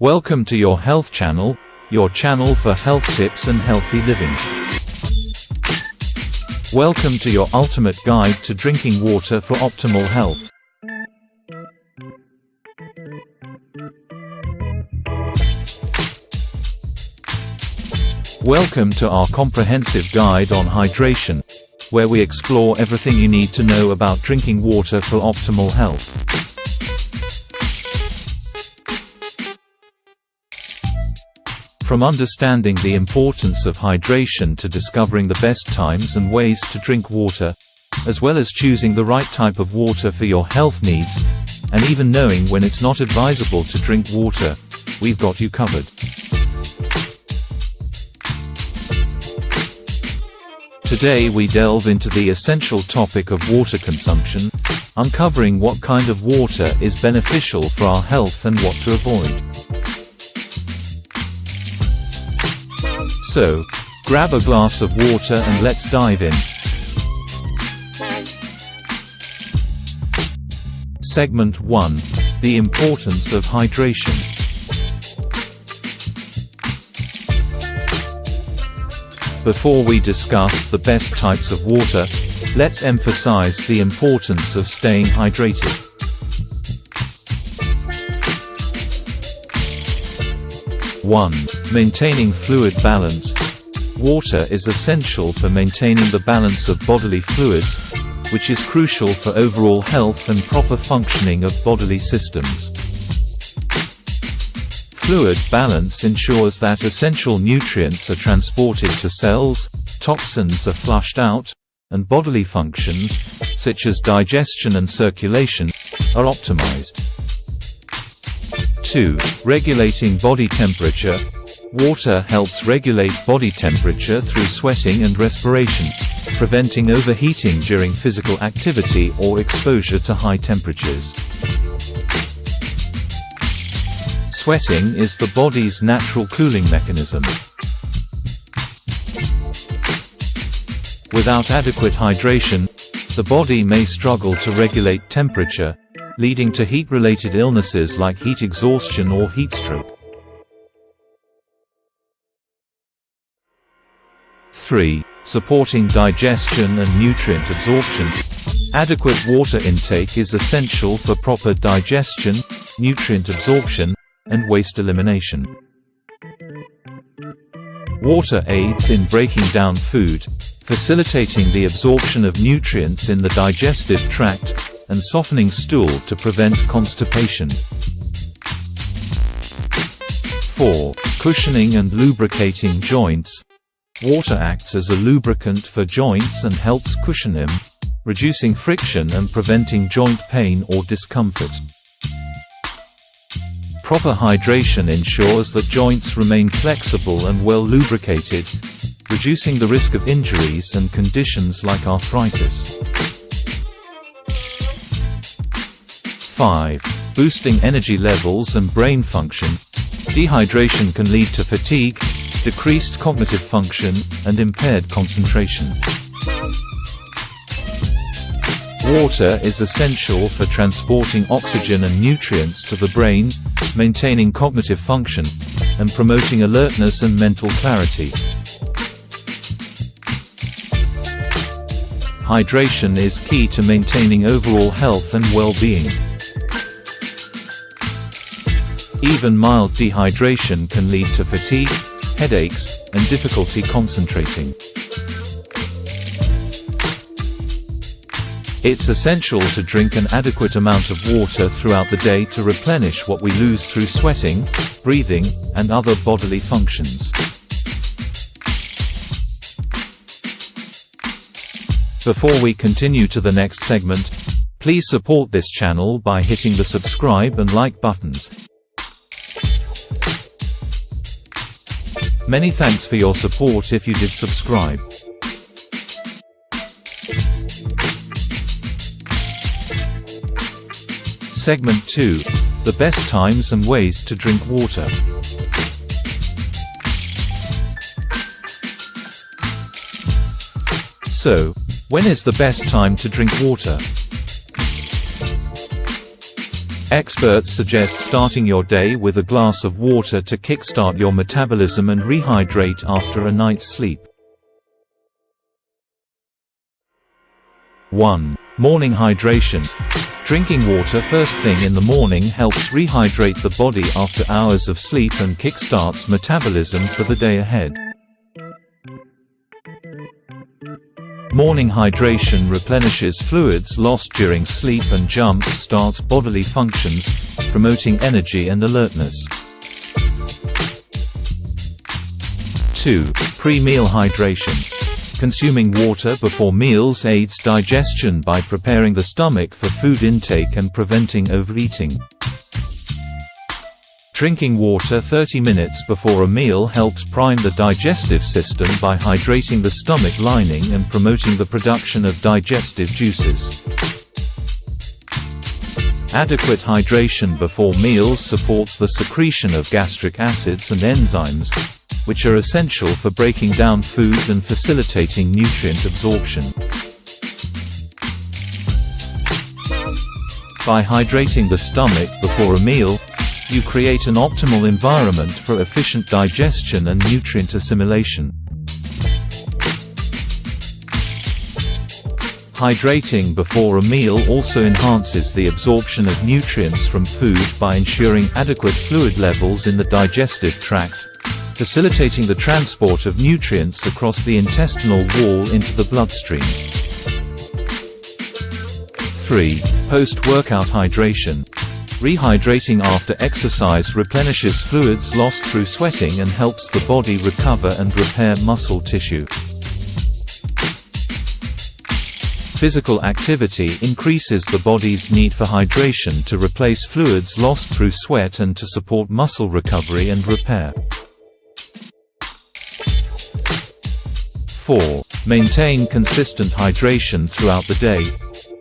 Welcome to your health channel, your channel for health tips and healthy living. Welcome to your ultimate guide to drinking water for optimal health. Welcome to our comprehensive guide on hydration, where we explore everything you need to know about drinking water for optimal health. From understanding the importance of hydration to discovering the best times and ways to drink water, as well as choosing the right type of water for your health needs, and even knowing when it's not advisable to drink water, we've got you covered. Today we delve into the essential topic of water consumption, uncovering what kind of water is beneficial for our health and what to avoid. So, grab a glass of water and let's dive in. Segment 1: The importance of hydration. Before we discuss the best types of water, let's emphasize the importance of staying hydrated. One, maintaining fluid balance. Water is essential for maintaining the balance of bodily fluids, which is crucial for overall health and proper functioning of bodily systems. Fluid balance ensures that essential nutrients are transported to cells, toxins are flushed out, and bodily functions, such as digestion and circulation, are optimized. 2. Regulating body temperature. Water helps regulate body temperature through sweating and respiration, preventing overheating during physical activity or exposure to high temperatures. Sweating is the body's natural cooling mechanism. Without adequate hydration, the body may struggle to regulate temperature, leading to heat-related illnesses like heat exhaustion or heat stroke. 3. Supporting digestion and nutrient absorption. Adequate water intake is essential for proper digestion, nutrient absorption, and waste elimination. Water aids in breaking down food, facilitating the absorption of nutrients in the digestive tract, and softening stool to prevent constipation. 4. Cushioning and lubricating joints. Water acts as a lubricant for joints and helps cushion them, reducing friction and preventing joint pain or discomfort. Proper hydration ensures that joints remain flexible and well lubricated, reducing the risk of injuries and conditions like arthritis. 5. Boosting energy levels and brain function. Dehydration can lead to fatigue, decreased cognitive function, and impaired concentration. Water is essential for transporting oxygen and nutrients to the brain, maintaining cognitive function, and promoting alertness and mental clarity. Hydration is key to maintaining overall health and well-being. Even mild dehydration can lead to fatigue, headaches, and difficulty concentrating. It's essential to drink an adequate amount of water throughout the day to replenish what we lose through sweating, breathing, and other bodily functions. Before we continue to the next segment, please support this channel by hitting the subscribe and like buttons. Many thanks for your support if you did subscribe. Segment 2: The best times and ways to drink water. So, when is the best time to drink water? Experts suggest starting your day with a glass of water to kickstart your metabolism and rehydrate after a night's sleep. 1. Morning hydration. Drinking water first thing in the morning helps rehydrate the body after hours of sleep and kickstarts metabolism for the day ahead. Morning hydration replenishes fluids lost during sleep and jump-starts bodily functions, promoting energy and alertness. 2. Pre-meal hydration. Consuming water before meals aids digestion by preparing the stomach for food intake and preventing overeating. Drinking water 30 minutes before a meal helps prime the digestive system by hydrating the stomach lining and promoting the production of digestive juices. Adequate hydration before meals supports the secretion of gastric acids and enzymes, which are essential for breaking down food and facilitating nutrient absorption. By hydrating the stomach before a meal, you create an optimal environment for efficient digestion and nutrient assimilation. Hydrating before a meal also enhances the absorption of nutrients from food by ensuring adequate fluid levels in the digestive tract, facilitating the transport of nutrients across the intestinal wall into the bloodstream. 3. Post-workout hydration. Rehydrating after exercise replenishes fluids lost through sweating and helps the body recover and repair muscle tissue. Physical activity increases the body's need for hydration to replace fluids lost through sweat and to support muscle recovery and repair. 4. Maintain consistent hydration throughout the day.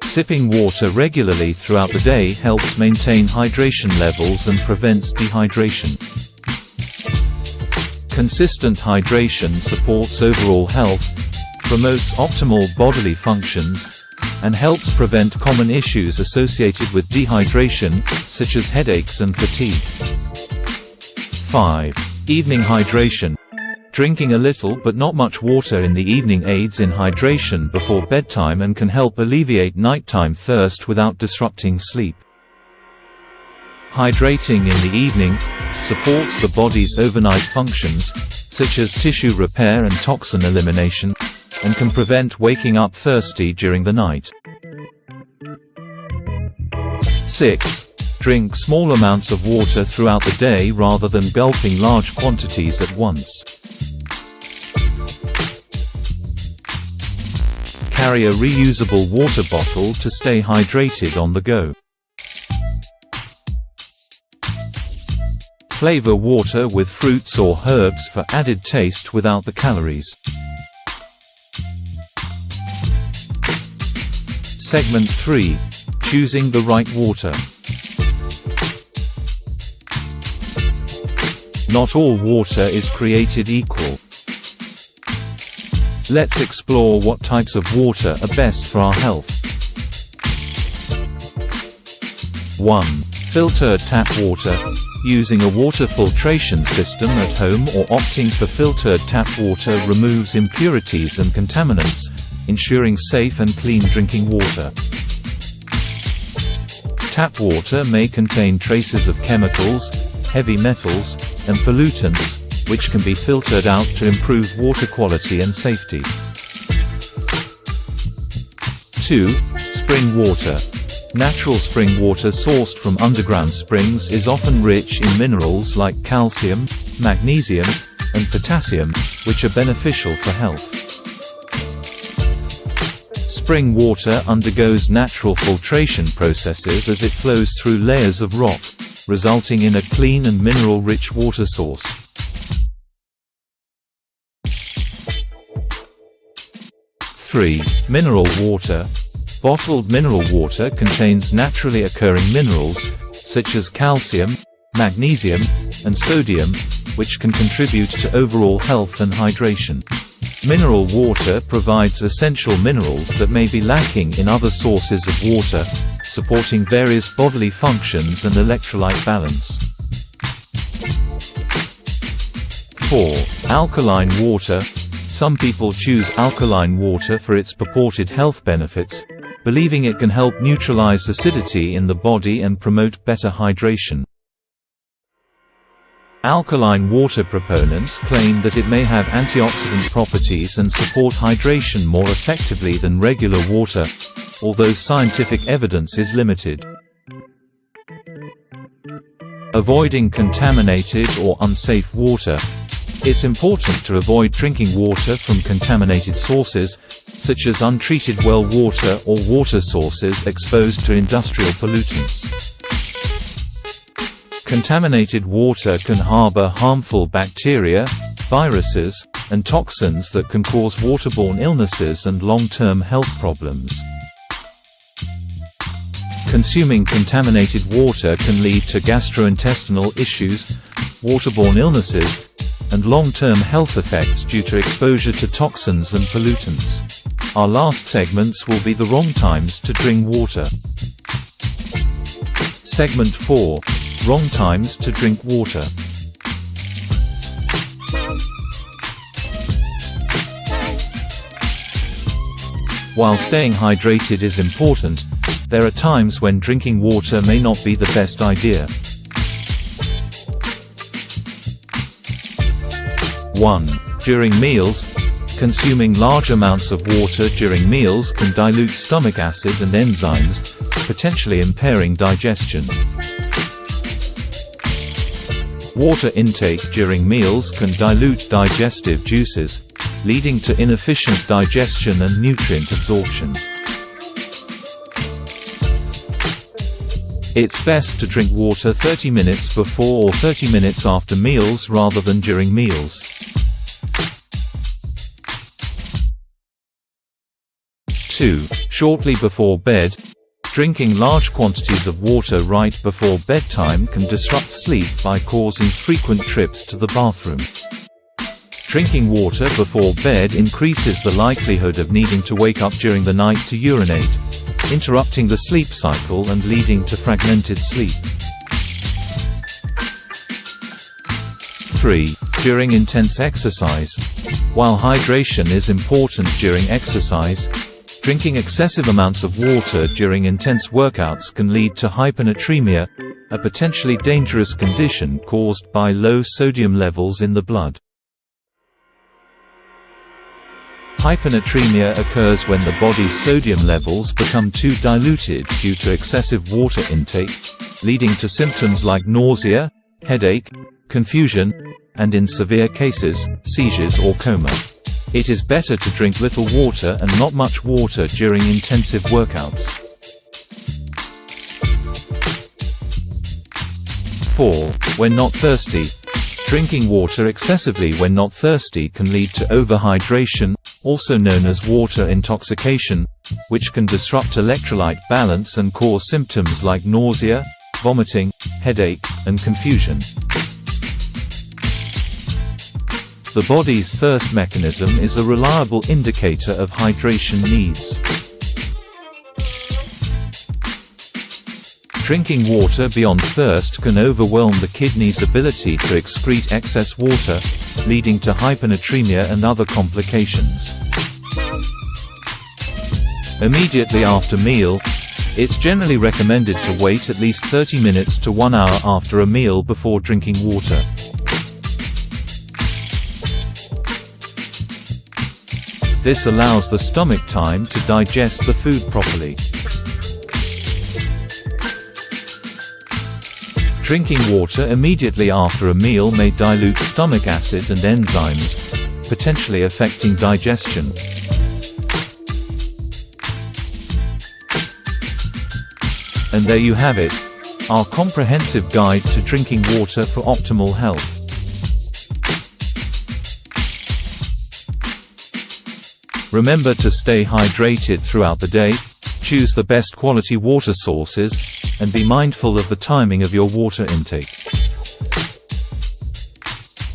Sipping water regularly throughout the day helps maintain hydration levels and prevents dehydration. Consistent hydration supports overall health, promotes optimal bodily functions, and helps prevent common issues associated with dehydration, such as headaches and fatigue. 5. Evening hydration. Drinking a little but not much water in the evening aids in hydration before bedtime and can help alleviate nighttime thirst without disrupting sleep. Hydrating in the evening supports the body's overnight functions, such as tissue repair and toxin elimination, and can prevent waking up thirsty during the night. 6. Drink small amounts of water throughout the day rather than gulping large quantities at once. Carry a reusable water bottle to stay hydrated on the go. Flavor water with fruits or herbs for added taste without the calories. Segment 3. Choosing the right water. Not all water is created equal. Let's explore what types of water are best for our health. 1. Filtered tap water. Using a water filtration system at home or opting for filtered tap water removes impurities and contaminants, ensuring safe and clean drinking water. Tap water may contain traces of chemicals, heavy metals, and pollutants, which can be filtered out to improve water quality and safety. 2. Spring water. Natural spring water sourced from underground springs is often rich in minerals like calcium, magnesium, and potassium, which are beneficial for health. Spring water undergoes natural filtration processes as it flows through layers of rock, resulting in a clean and mineral-rich water source. 3. Mineral water. Bottled mineral water contains naturally occurring minerals, such as calcium, magnesium, and sodium, which can contribute to overall health and hydration. Mineral water provides essential minerals that may be lacking in other sources of water, supporting various bodily functions and electrolyte balance. 4. Alkaline water. Some people choose alkaline water for its purported health benefits, believing it can help neutralize acidity in the body and promote better hydration. Alkaline water proponents claim that it may have antioxidant properties and support hydration more effectively than regular water, although scientific evidence is limited. Avoiding contaminated or unsafe water. It's important to avoid drinking water from contaminated sources, such as untreated well water or water sources exposed to industrial pollutants. Contaminated water can harbor harmful bacteria, viruses, and toxins that can cause waterborne illnesses and long-term health problems. Consuming contaminated water can lead to gastrointestinal issues, waterborne illnesses, and long-term health effects due to exposure to toxins and pollutants. Our last segments will be the wrong times to drink water. Segment 4. Wrong times to drink water. While staying hydrated is important, there are times when drinking water may not be the best idea. 1. During meals. Consuming large amounts of water during meals can dilute stomach acid and enzymes, potentially impairing digestion. Water intake during meals can dilute digestive juices, leading to inefficient digestion and nutrient absorption. It's best to drink water 30 minutes before or 30 minutes after meals rather than during meals. 2. Shortly before bed. Drinking large quantities of water right before bedtime can disrupt sleep by causing frequent trips to the bathroom. Drinking water before bed increases the likelihood of needing to wake up during the night to urinate, interrupting the sleep cycle and leading to fragmented sleep. 3. During intense exercise. While hydration is important during exercise, drinking excessive amounts of water during intense workouts can lead to hyponatremia, a potentially dangerous condition caused by low sodium levels in the blood. Hyponatremia occurs when the body's sodium levels become too diluted due to excessive water intake, leading to symptoms like nausea, headache, confusion, and in severe cases, seizures or coma. It is better to drink little water and not much water during intensive workouts. 4. When not thirsty. Drinking water excessively when not thirsty can lead to overhydration, also known as water intoxication, which can disrupt electrolyte balance and cause symptoms like nausea, vomiting, headache, and confusion. The body's thirst mechanism is a reliable indicator of hydration needs. Drinking water beyond thirst can overwhelm the kidney's ability to excrete excess water, leading to hyponatremia and other complications. Immediately after meal. It's generally recommended to wait at least 30 minutes to 1 hour after a meal before drinking water. This allows the stomach time to digest the food properly. Drinking water immediately after a meal may dilute stomach acid and enzymes, potentially affecting digestion. And there you have it, our comprehensive guide to drinking water for optimal health. Remember to stay hydrated throughout the day, choose the best quality water sources, and be mindful of the timing of your water intake.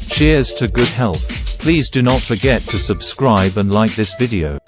Cheers to good health. Please do not forget to subscribe and like this video.